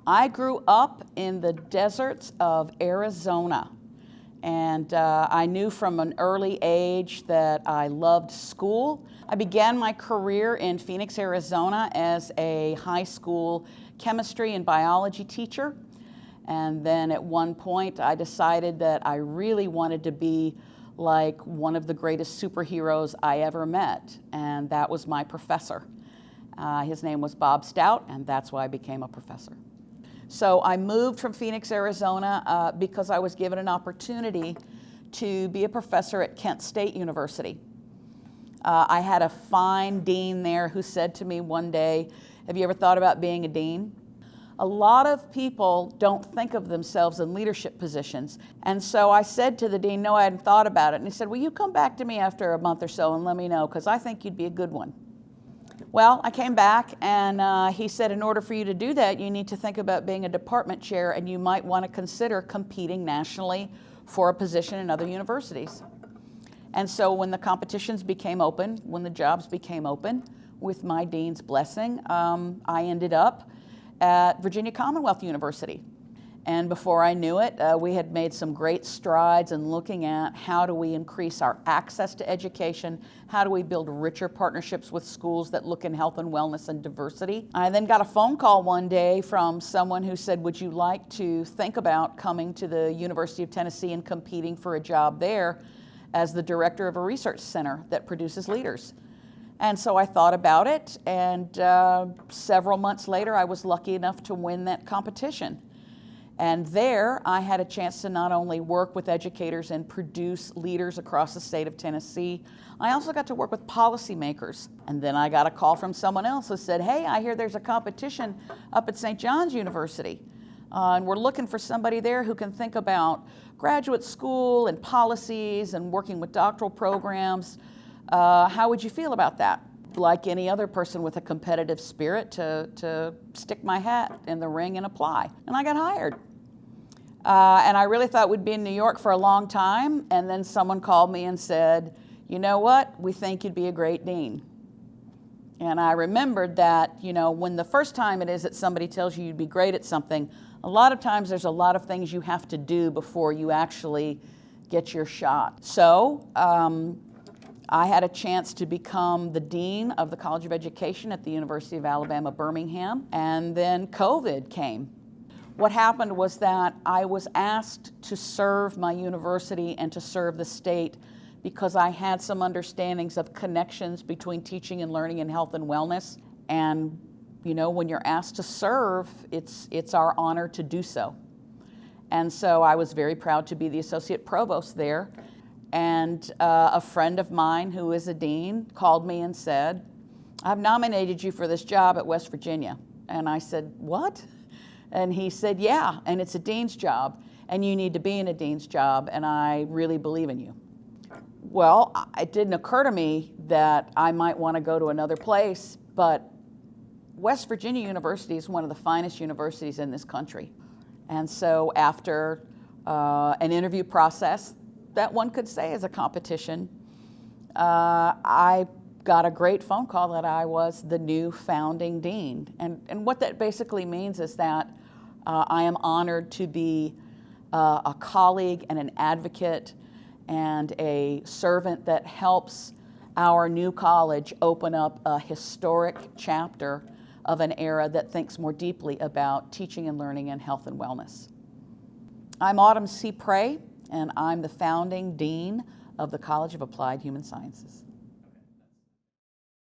I grew up in the deserts of Arizona, and I knew from an early age that I loved school. I began my career in Phoenix, Arizona as a high school chemistry and biology teacher. And then at one point I decided that I really wanted to be like one of the greatest superheroes I ever met, and that was my professor. His name was Bob Stout, and that's why I became a professor. So I moved from Phoenix, Arizona because I was given an opportunity to be a professor at Kent State University. I had a fine dean there who said to me one day, "Have you ever thought about being a dean?" A lot of people don't think of themselves in leadership positions. And so I said to the dean, no, I hadn't thought about it. And he said, "Will you come back to me after a month or so and let me know, because I think you'd be a good one." Well, I came back and he said, in order for you to do that, you need to think about being a department chair, and you might want to consider competing nationally for a position in other universities. And so when the competitions became open, when the jobs became open, with my dean's blessing, I ended up at Virginia Commonwealth University. And before I knew it, we had made some great strides in looking at how do we increase our access to education, how do we build richer partnerships with schools that look in health and wellness and diversity. I then got a phone call one day from someone who said, "Would you like to think about coming to the University of Tennessee and competing for a job there as the director of a research center that produces leaders?" And so I thought about it, and several months later I was lucky enough to win that competition. And there I had a chance to not only work with educators and produce leaders across the state of Tennessee, I also got to work with policymakers. And then I got a call from someone else who said, "Hey, I hear there's a competition up at St. John's University. And we're looking for somebody there who can think about graduate school and policies and working with doctoral programs. How would you feel about that?" Like any other person with a competitive spirit, to stick my hat in the ring and apply. And I got hired. And I really thought we'd be in New York for a long time, and then someone called me and said, "You know what, we think you'd be a great dean." And I remembered that, when the first time it is that somebody tells you you'd be great at something, a lot of times there's a lot of things you have to do before you actually get your shot. So I had a chance to become the dean of the College of Education at the University of Alabama, Birmingham, and then COVID came. What happened was that I was asked to serve my university and to serve the state because I had some understandings of connections between teaching and learning and health and wellness. And when you're asked to serve, it's our honor to do so. And so I was very proud to be the associate provost there. And a friend of mine who is a dean called me and said, "I've nominated you for this job at West Virginia." And I said, "What?" And he said, "Yeah, and it's a dean's job, and you need to be in a dean's job, and I really believe in you." Well, it didn't occur to me that I might want to go to another place, but West Virginia University is one of the finest universities in this country. And so after an interview process that one could say is a competition, I got a great phone call that I was the new founding dean. And what that basically means is that I am honored to be a colleague and an advocate and a servant that helps our new college open up a historic chapter of an era that thinks more deeply about teaching and learning and health and wellness. I'm Cyprès, and I'm the founding dean of the College of Applied Human Sciences.